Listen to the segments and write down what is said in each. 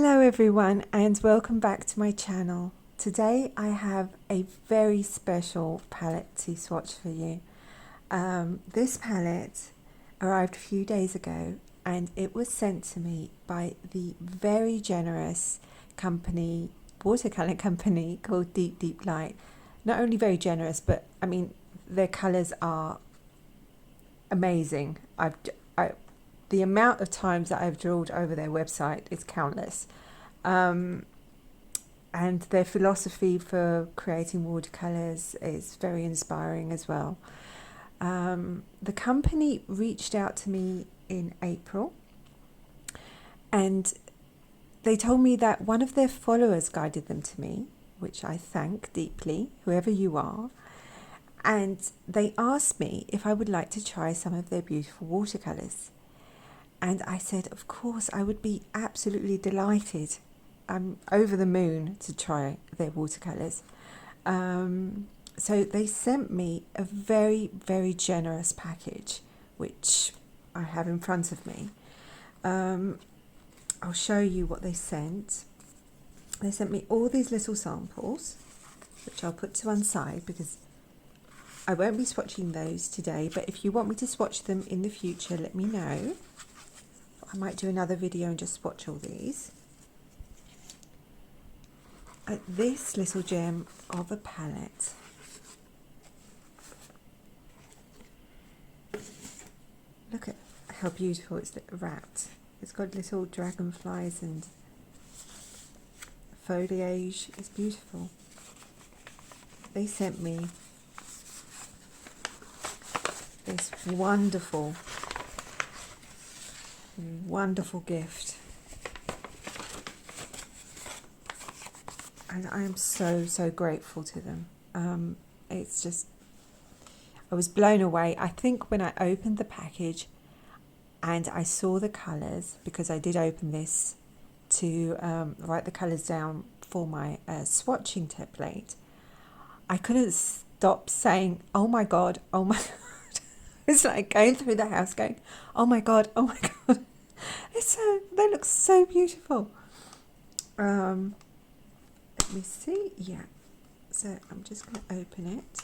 Hello everyone and welcome back to my channel. Today I have a very special palette to swatch for you. This palette arrived a few days ago and it was sent to me by the very generous company, watercolor company called Deep Light. Not only very generous, but I mean their colors are amazing. The amount of times that I've drawled over their website is countless. And their philosophy for creating watercolors is very inspiring as well. The company reached out to me in April and they told me that one of their followers guided them to me, which I thank deeply, whoever you are. And they asked me if I would like to try some of their beautiful watercolors. And I said, of course, I would be absolutely delighted. I'm over the moon to try their watercolors. So they sent me a very, very generous package, which I have in front of me. I'll show you what they sent. They sent me all these little samples, which I'll put to one side because I won't be swatching those today. But if you want me to swatch them in the future, let me know. I might do another video and just swatch all these. This little gem of a palette. Look at how beautiful it's wrapped. It's got little dragonflies and foliage. It's beautiful. They sent me this wonderful gift, and I am so grateful to them. It's just, I was blown away. I think when I opened the package and I saw the colors, because I did open this to write the colors down for my swatching template, I couldn't stop saying, oh my god, oh my god. It's like going through the house going, oh my god, oh my god. They look so beautiful. Let me see. Yeah. So I'm just going to open it.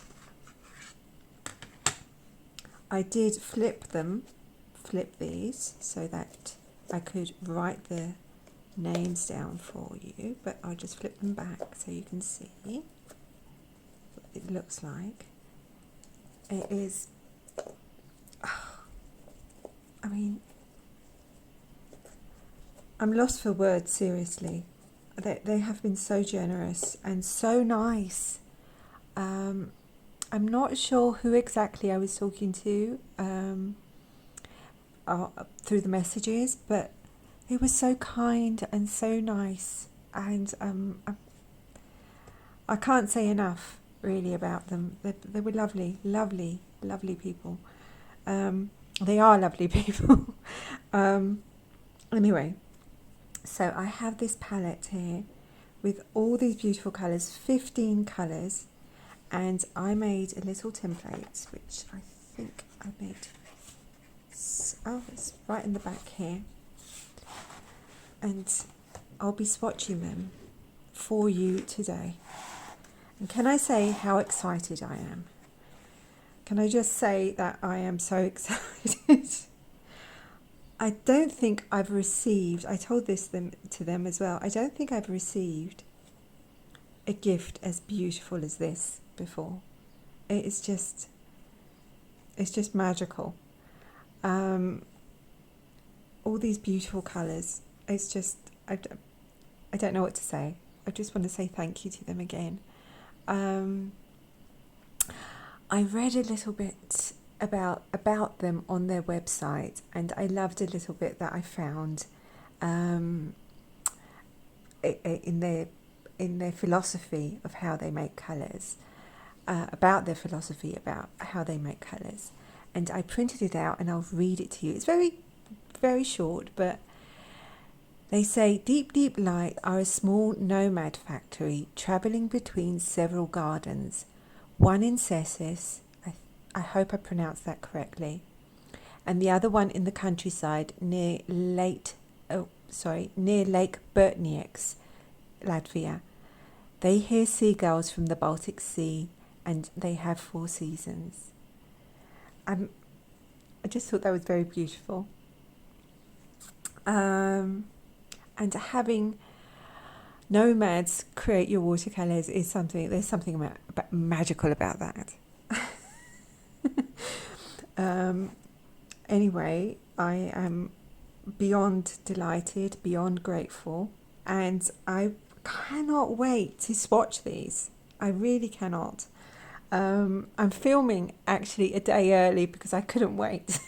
I did flip these so that I could write the names down for you, but I'll just flip them back so you can see what it looks like. It is, I mean, I'm lost for words, seriously. They have been so generous and so nice. I'm not sure who exactly I was talking to through the messages, but they were so kind and so nice. And I can't say enough, really, about them. They were lovely people. They are lovely people. Anyway. So I have this palette here with all these beautiful colours, 15 colours, and I made a little template, which I think I made. Oh, it's right in the back here. And I'll be swatching them for you today. And can I say how excited I am? Can I just say that I am so excited? I don't think I've received, I told this to them as well, I don't think I've received a gift as beautiful as this before. It's just magical. All these beautiful colours. It's just, I don't know what to say. I just want to say thank you to them again. I read a little bit about them on their website, and I loved a little bit that I found in their philosophy of how they make colours, about their philosophy about how they make colours, and I printed it out and I'll read it to you. It's very short, but they say, Deep Light are a small nomad factory travelling between several gardens, one in Cessis, I hope I pronounced that correctly, and the other one in the countryside near near Lake Bertnieks, Latvia. They hear seagulls from the Baltic Sea, and they have 4 seasons. I just thought that was very beautiful. And having nomads create your watercolors is something. There's something about magical about that. Anyway, I am beyond delighted, beyond grateful, and I cannot wait to swatch these. I really cannot. I'm filming actually a day early because I couldn't wait.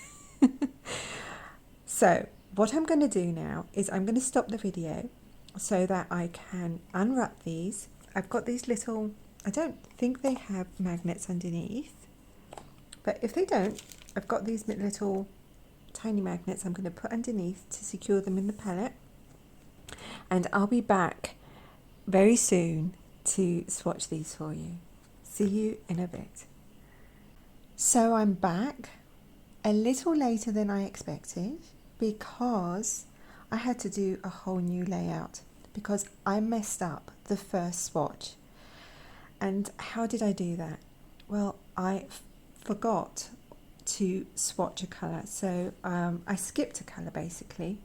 So what I'm going to do now is I'm going to stop the video so that I can unwrap these. I've got these little, I don't think they have magnets underneath, but if they don't, I've got these little tiny magnets I'm going to put underneath to secure them in the palette. And I'll be back very soon to swatch these for you. See you in a bit. So I'm back a little later than I expected because I had to do a whole new layout because I messed up the first swatch. And how did I do that? Well, I forgot to swatch a colour, so I skipped a colour basically,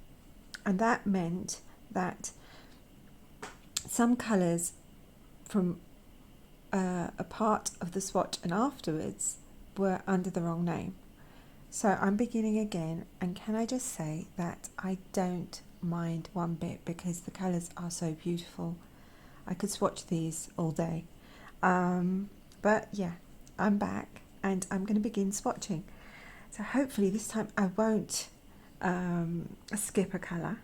and that meant that some colours from a part of the swatch and afterwards were under the wrong name. So I'm beginning again, and can I just say that I don't mind one bit because the colours are so beautiful. I could swatch these all day. But yeah, I'm back and I'm going to begin swatching. So hopefully this time I won't skip a colour.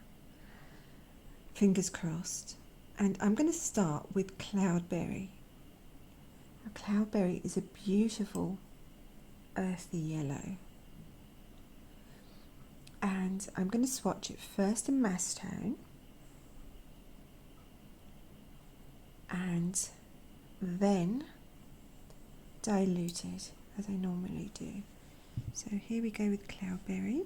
Fingers crossed. And I'm going to start with Cloudberry. Now, Cloudberry is a beautiful earthy yellow. And I'm going to swatch it first in mass tone and then dilute it as I normally do. So here we go with Cloudberry.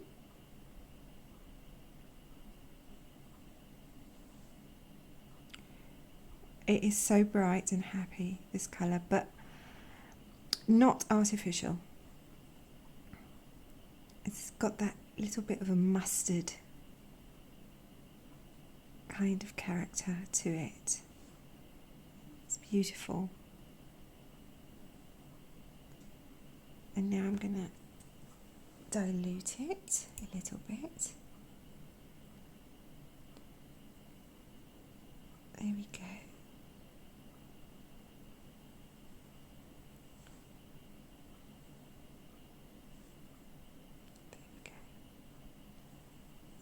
It is so bright and happy, this colour, but not artificial. It's got that little bit of a mustard kind of character to it. It's beautiful. And now I'm going to dilute it a little bit. There we go.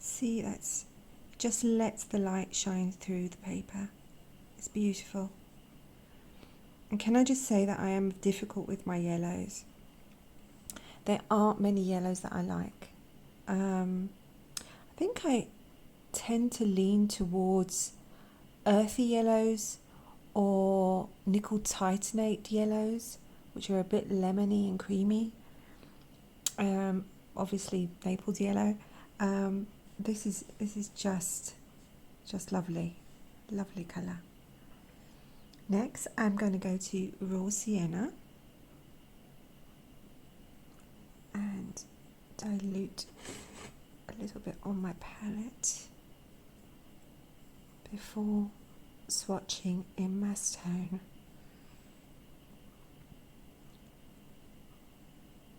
See, that's just lets the light shine through the paper. It's beautiful. And can I just say that I am difficult with my yellows. There aren't many yellows that I like. I think I tend to lean towards earthy yellows or nickel titanate yellows, which are a bit lemony and creamy. Obviously Naples Yellow. This is just lovely colour. Next, I'm going to go to raw sienna and dilute a little bit on my palette before swatching in mass tone.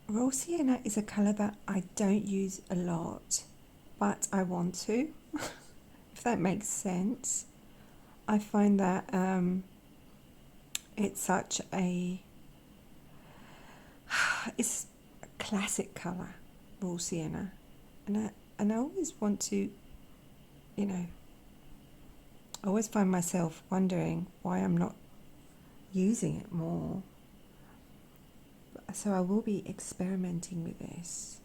Raw sienna is a colour that I don't use a lot, but I want to, if that makes sense. I find that it's such it's a classic colour, raw sienna, and I always want to, you know, I always find myself wondering why I'm not using it more. So I will be experimenting with this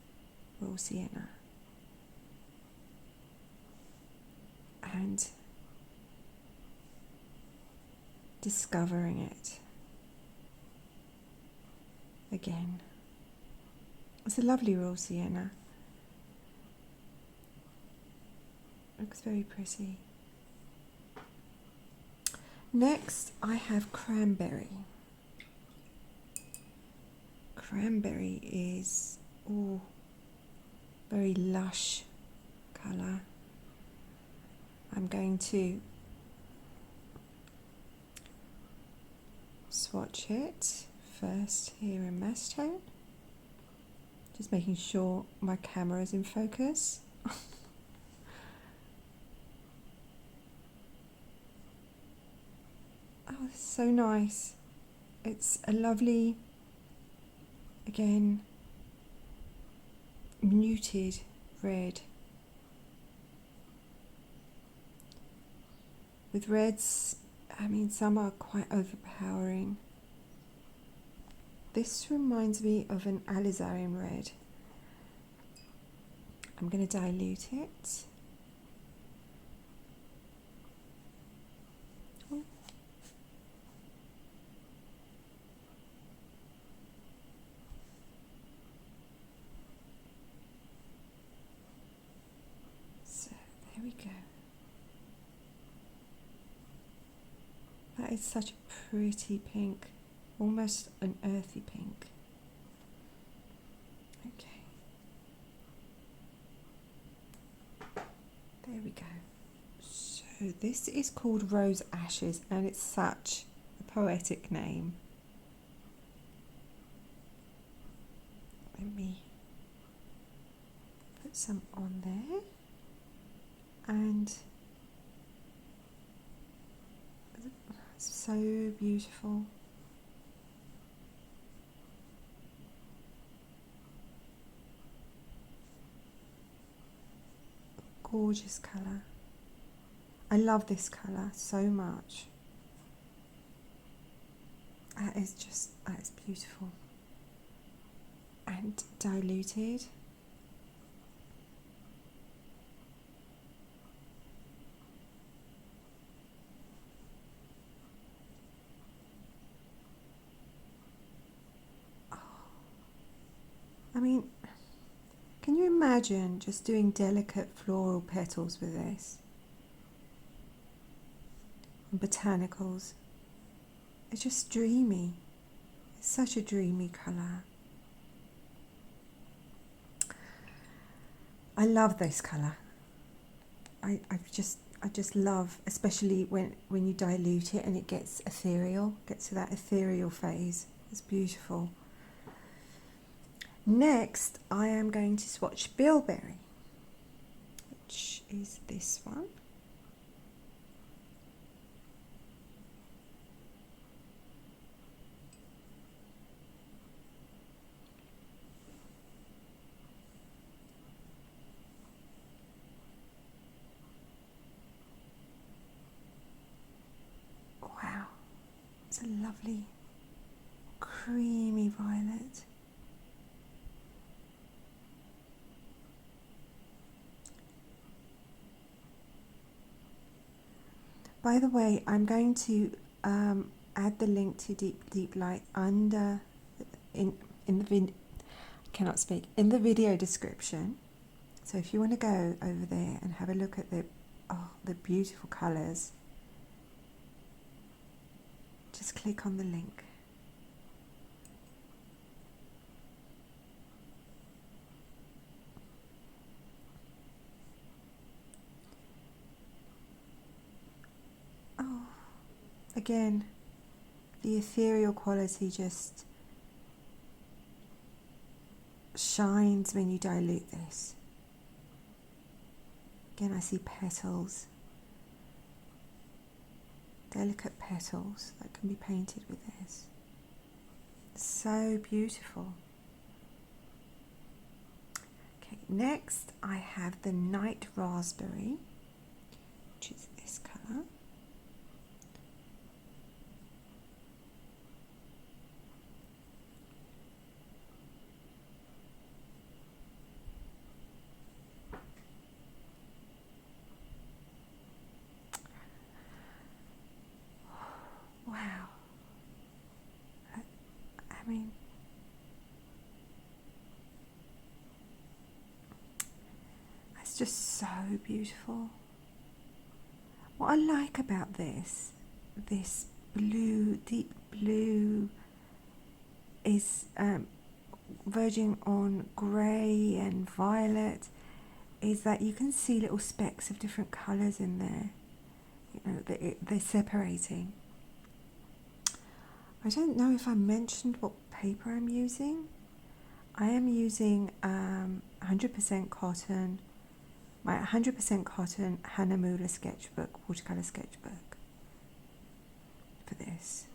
raw sienna. And discovering it again. It's a lovely raw sienna. Looks very pretty. Next, I have Cranberry. Cranberry is very lush colour. I'm going to swatch it first here in mass tone, just making sure my camera is in focus. Oh, it's so nice. It's a lovely, again, muted red. With reds, I mean, some are quite overpowering. This reminds me of an alizarin red. I'm going to dilute it. So there we go. That is such a pretty pink, almost an earthy pink. Okay. There we go. So this is called Rose Ashes, and it's such a poetic name. Let me put some on there, and it's so beautiful. Gorgeous colour. I love this colour so much. That is beautiful. And diluted. Oh. I mean, can you imagine just doing delicate floral petals with this? And botanicals. It's just dreamy. It's such a dreamy colour. I love this colour. I just love, especially when you dilute it and it gets ethereal, gets to that ethereal phase. It's beautiful. Next, I am going to swatch Bilberry, which is this one. Wow, it's a lovely creamy violet. By the way, I'm going to add the link to Deep Light under in the video description. So if you want to go over there and have a look at the beautiful colours, just click on the link. Oh, again, the ethereal quality just shines when you dilute this. Again, I see petals, delicate petals that can be painted with this. So beautiful. Okay, next I have the Night Raspberry, which is this colour. Wow. I mean, that's just so beautiful. what I like about this blue, deep blue, is verging on grey and violet, is that you can see little specks of different colours in there. You know, they're separating. I don't know if I mentioned what paper I'm using. I am using 100% cotton, my 100% cotton Hanamura sketchbook, watercolour sketchbook for this.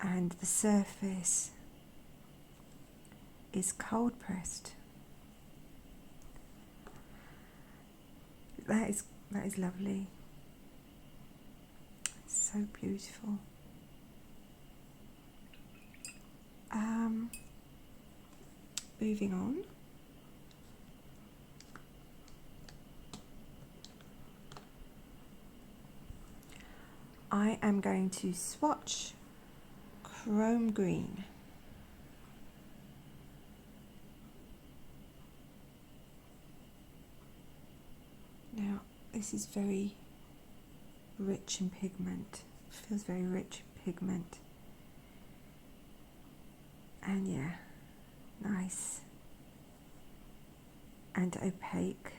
And the surface is cold pressed. That is lovely. It's so beautiful. Moving on. I am going to swatch Chrome Green. Now, this is very rich in pigment. Feels very rich in pigment. And yeah, nice and opaque.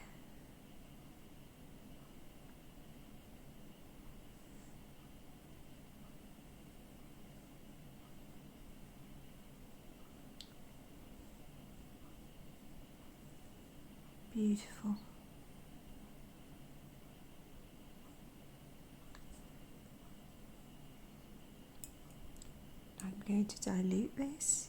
Beautiful. I'm going to dilute this.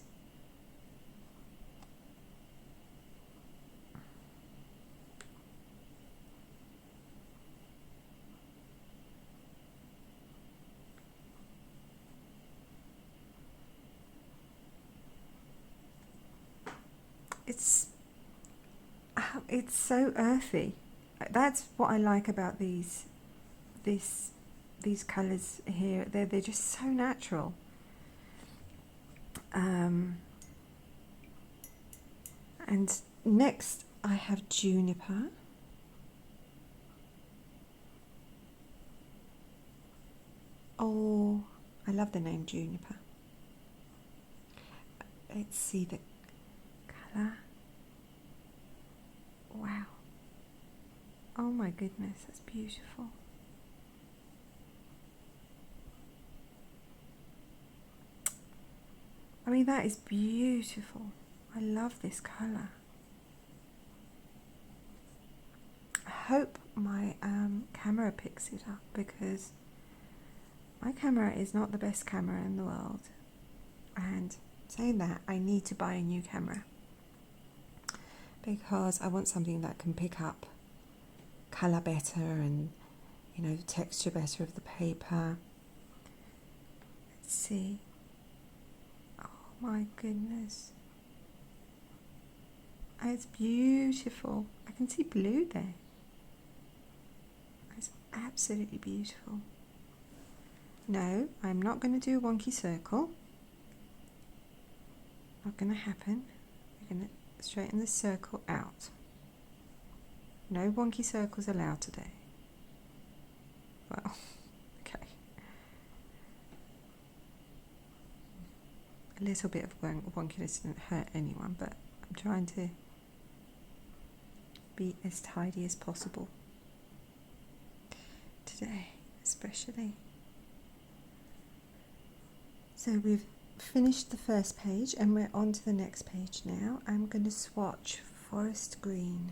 It's so earthy. That's what I like about these colours here. They're just so natural. And next I have Juniper. Oh, I love the name Juniper. Let's see the colour. Wow. Oh my goodness, that's beautiful. I mean, that is beautiful. I love this colour. I hope my camera picks it up, because my camera is not the best camera in the world. And saying that, I need to buy a new camera, because I want something that can pick up colour better and, you know, texture better of the paper. Let's see. Oh my goodness. It's beautiful. I can see blue there. It's absolutely beautiful. No, I'm not going to do a wonky circle. Not going to happen. We're going to straighten the circle out. No wonky circles allowed today. Well, okay. A little bit of wonkiness didn't hurt anyone, but I'm trying to be as tidy as possible today, especially. So we've finished the first page and we're on to the next page now. I'm going to swatch Forest Green.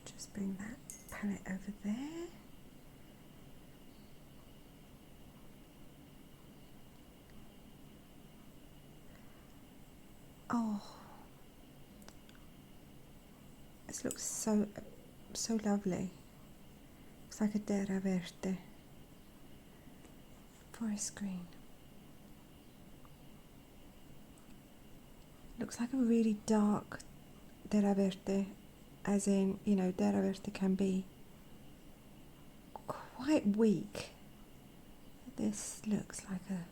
Just bring that palette over there. Oh, this looks so lovely. Looks like a terra verde. Forest Green. Looks like a really dark terra verde, as in, you know, terra verde can be quite weak. This looks like a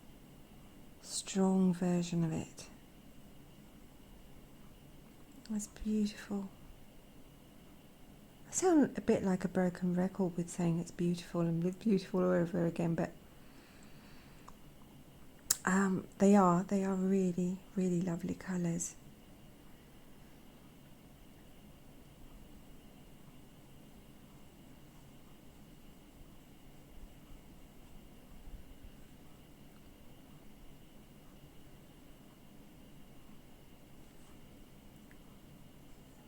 strong version of it. That's beautiful. sound a bit like a broken record with saying it's beautiful and beautiful all over again, but they are really, really lovely colours.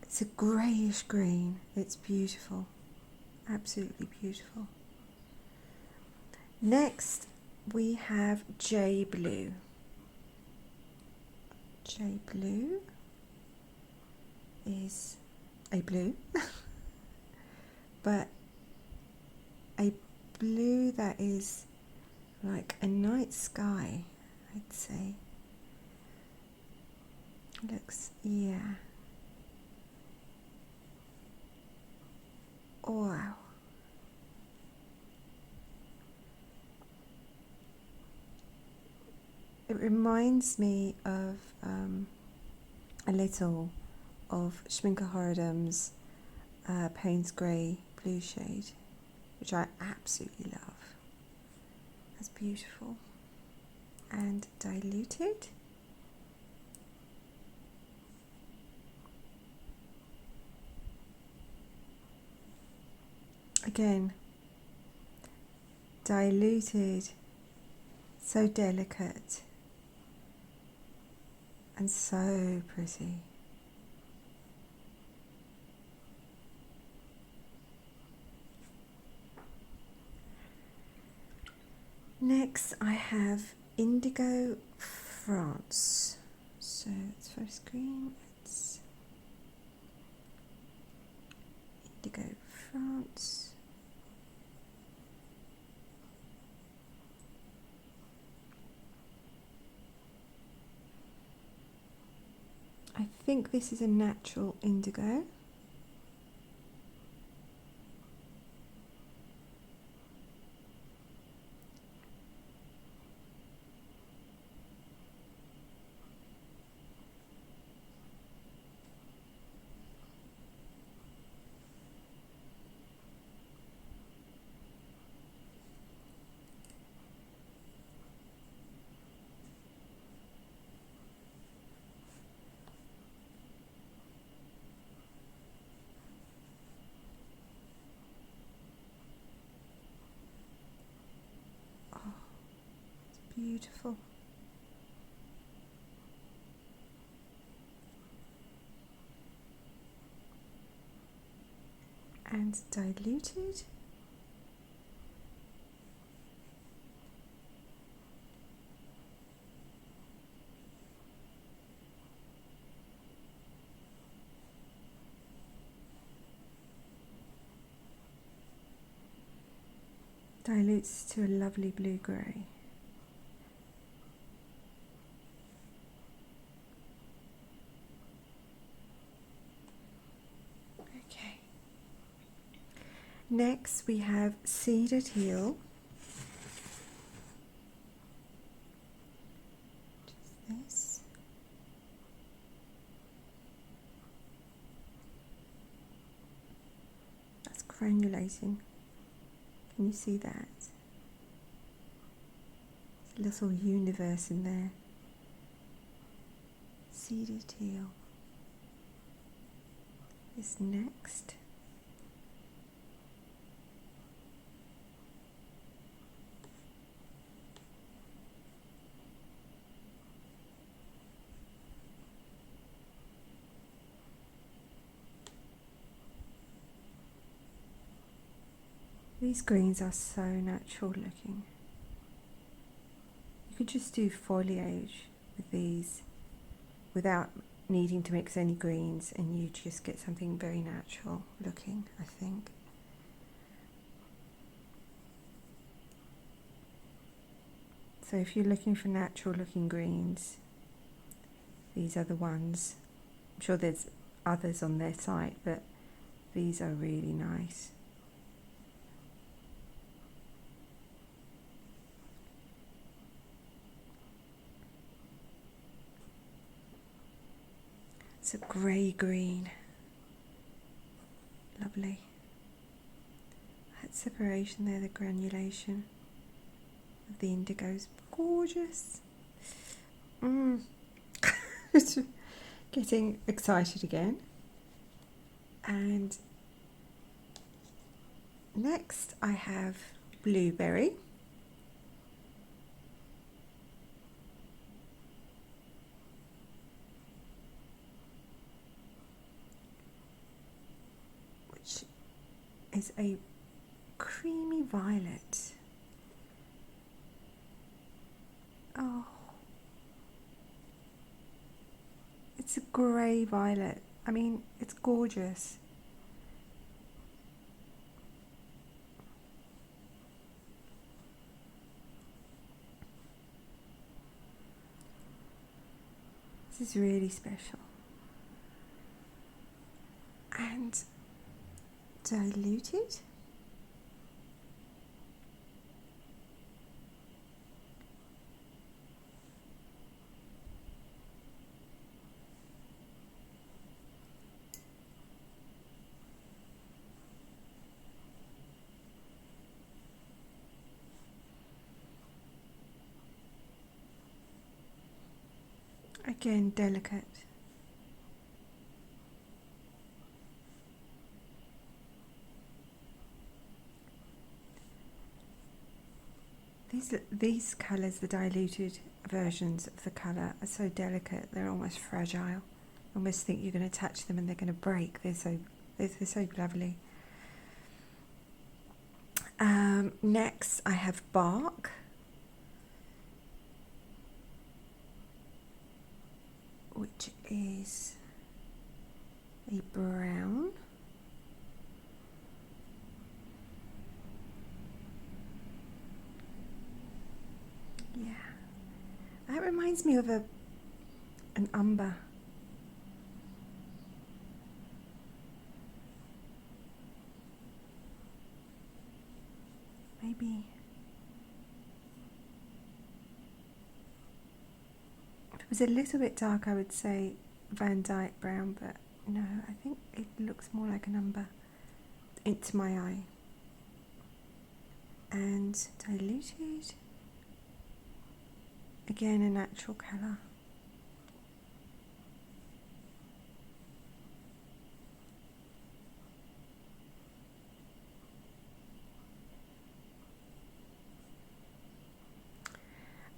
It's a greyish green. It's beautiful, absolutely beautiful. Next we have J Blue. J Blue is a blue, but a blue that is like a night sky, I'd say. Looks, yeah. Wow. It reminds me of a little of Schminke Horadum's Payne's Grey blue shade, which I absolutely love. That's beautiful. And diluted. Again, diluted, so delicate and so pretty. Next I have Indigo France. So it's first green, it's Indigo France. I think this is a natural indigo. Beautiful. And diluted. Dilutes to a lovely blue-grey. Next we have Cedar Teal. Just this. That's granulating. Can you see that? There's a little universe in there. Cedar Teal is next. These greens are so natural looking. You could just do foliage with these without needing to mix any greens, and you just get something very natural looking, I think. So if you're looking for natural looking greens, these are the ones. I'm sure there's others on their site, but these are really nice. It's a grey green. Lovely. That separation there, the granulation of the indigo's gorgeous. Getting excited again. And next I have Blueberry. Which is a creamy violet. Oh, it's a grey violet. I mean, it's gorgeous. This is really special. And diluted. Again, delicate. These colours, the diluted versions of the colour, are so delicate, they're almost fragile. You almost think you're going to touch them and they're going to break. They're so lovely. Next I have Bark, which is a brown. Yeah, that reminds me of an umber. Maybe if it was a little bit dark, I would say Van Dyke brown, but no, I think it looks more like an umber into my eye. And diluted, again a natural colour.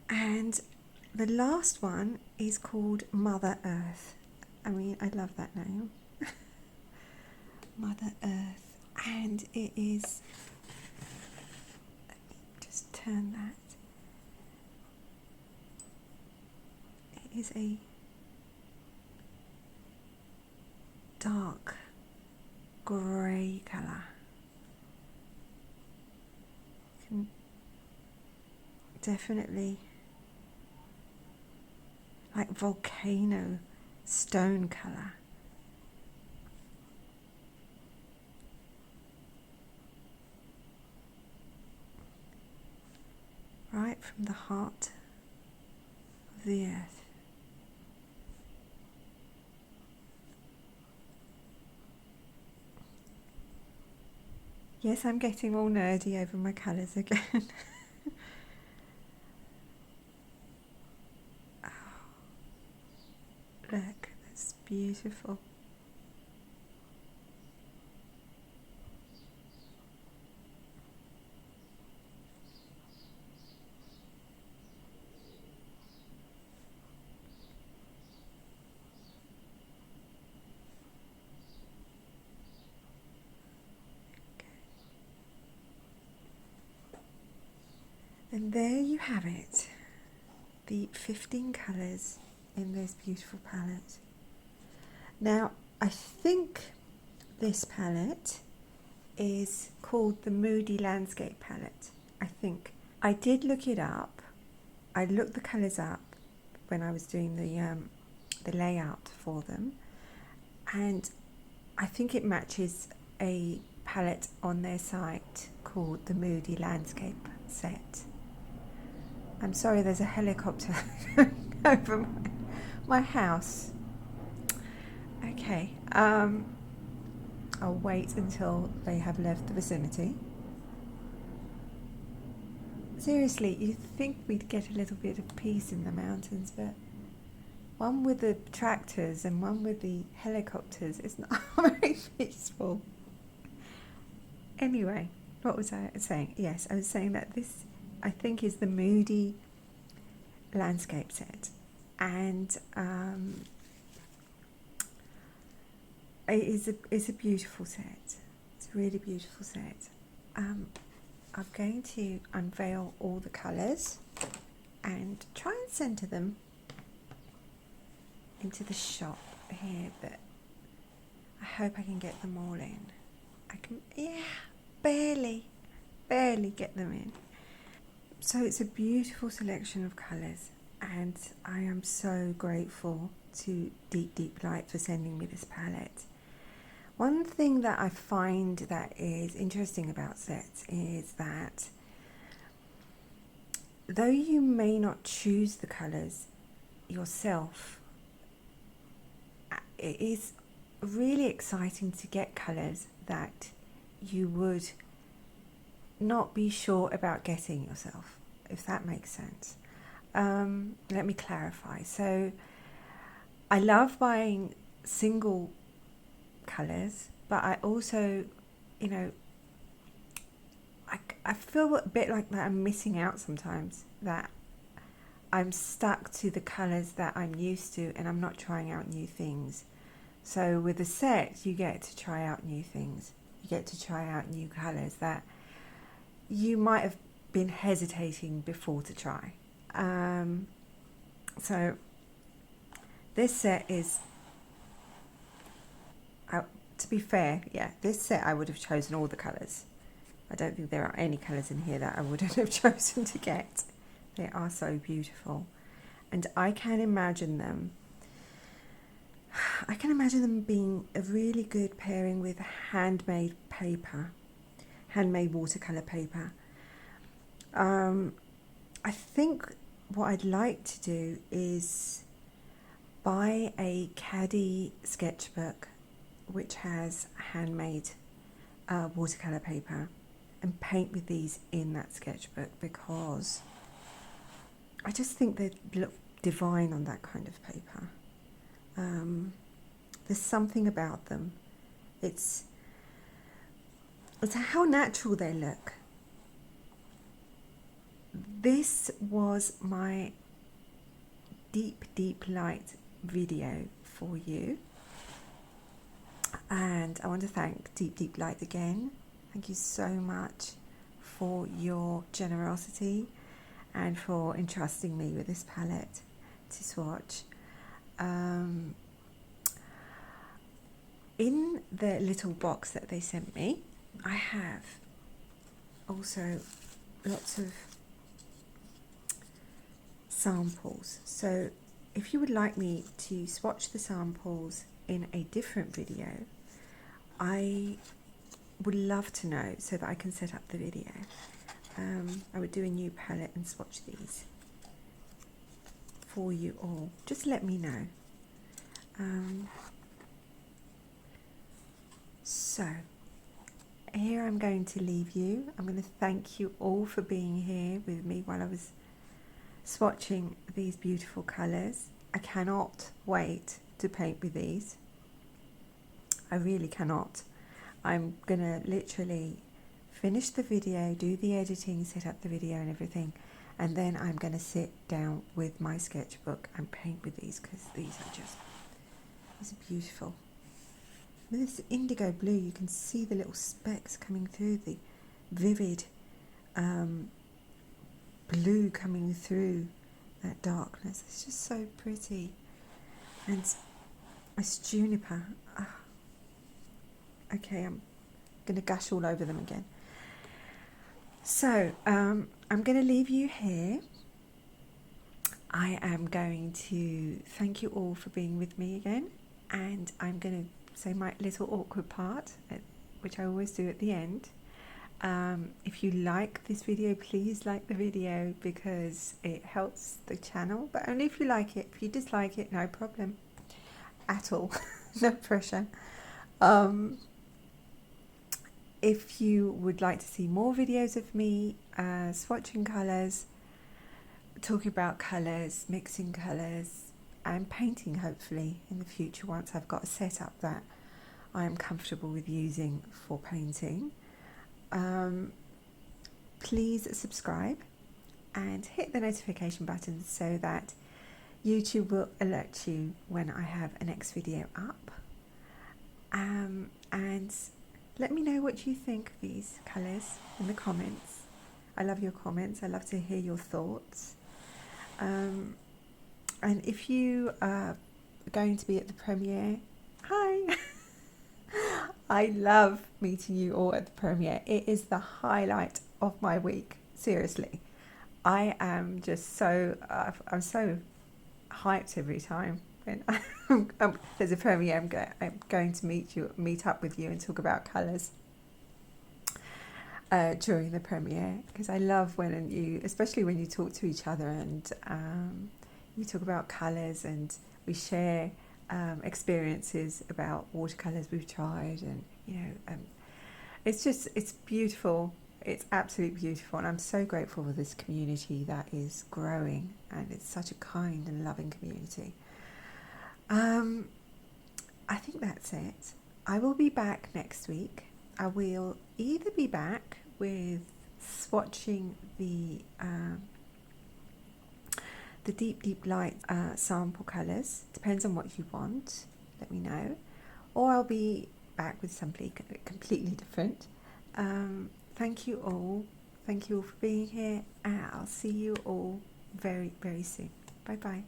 And the last one is called Mother Earth. I mean, I love that name. Mother Earth. And it is, let me just turn that. It is a dark grey colour. You can definitely, like volcano stone colour. Right from the heart of the earth. Yes, I'm getting all nerdy over my colours again. Oh, look, that's beautiful. And there you have it, the 15 colours in this beautiful palette. Now, I think this palette is called the Moody Landscape palette. I think. I did look it up. I looked the colours up when I was doing the layout for them, and I think it matches a palette on their site called the Moody Landscape set. I'm sorry, there's a helicopter over my house. Okay, I'll wait until they have left the vicinity Seriously, you'd think we'd get a little bit of peace in the mountains, but one with the tractors and one with the helicopters is not very peaceful. Anyway, what was I saying? Yes, I was saying that this, I think, is the Moody landscape set, and it's a beautiful set. It's a really beautiful set. I'm going to unveil all the colours and try and centre them into the shop here, but I hope I can get them all in. I can, yeah, barely get them in. So it's a beautiful selection of colours, and I am so grateful to Deep Light for sending me this palette. One thing that I find that is interesting about sets is that though you may not choose the colours yourself, it is really exciting to get colours that you would not be sure about getting yourself, if that makes sense. Let me clarify. So I love buying single colours, but I also, you know, I feel a bit like that I'm missing out sometimes, that I'm stuck to the colours that I'm used to and I'm not trying out new things. So with a set, you get to try out new things. You get to try out new colours that you might have been hesitating before to try. So this set is, to be fair, yeah, this set I would have chosen all the colours. I don't think there are any colours in here that I wouldn't have chosen to get. They are so beautiful, and I can imagine them being a really good pairing with handmade paper, handmade watercolour paper. I think what I'd like to do is buy a caddy sketchbook which has handmade watercolour paper and paint with these in that sketchbook, because I just think they look divine on that kind of paper. There's something about them. It's how natural they look. This was my deep light video for you, and I want to thank Deep Light again. Thank you so much for your generosity and for entrusting me with this palette to swatch. In the little box that they sent me, I have also lots of samples. So if you would like me to swatch the samples in a different video, I would love to know so that I can set up the video. I would do a new palette and swatch these for you all. Just let me know. So here I'm going to leave you. I'm going to thank you all for being here with me while I was swatching these beautiful colours. I cannot wait to paint with these. I really cannot. I'm gonna literally finish the video, do the editing, set up the video and everything, and then I'm gonna sit down with my sketchbook and paint with these, because these are beautiful. With this indigo blue, you can see the little specks coming through, the vivid blue coming through that darkness. It's just so pretty. And it's juniper. Okay, I'm going to gush all over them again. So I'm going to leave you here. I am going to thank you all for being with me again, and I'm going to say my little awkward part, which I always do at the end. If you like this video, please like the video, because it helps the channel, but only if you like it. If you dislike it, no problem at all. No pressure. If you would like to see more videos of me swatching colours, talking about colours, mixing colours and painting, hopefully in the future once I've got a setup that I am comfortable with using for painting, please subscribe and hit the notification button so that YouTube will alert you when I have a next video up. And let me know what you think of these colours in the comments. I love your comments. I love to hear your thoughts. And if you are going to be at the premiere, hi! I love meeting you all at the premiere. It is the highlight of my week. Seriously, I am just so I'm so hyped every time when there's a premiere. I'm going to meet up with you and talk about colours during the premiere, because I love when you, especially when you talk to each other and we talk about colours and we share experiences about watercolours we've tried, and it's beautiful. It's absolutely beautiful, and I'm so grateful for this community that is growing, and it's such a kind and loving community. I think that's it. I will be back next week. I will either be back with swatching the deep light sample colours. Depends on what you want, let me know. Or I'll be back with something completely different. Thank you all for being here, and I'll see you all very, very soon. Bye bye.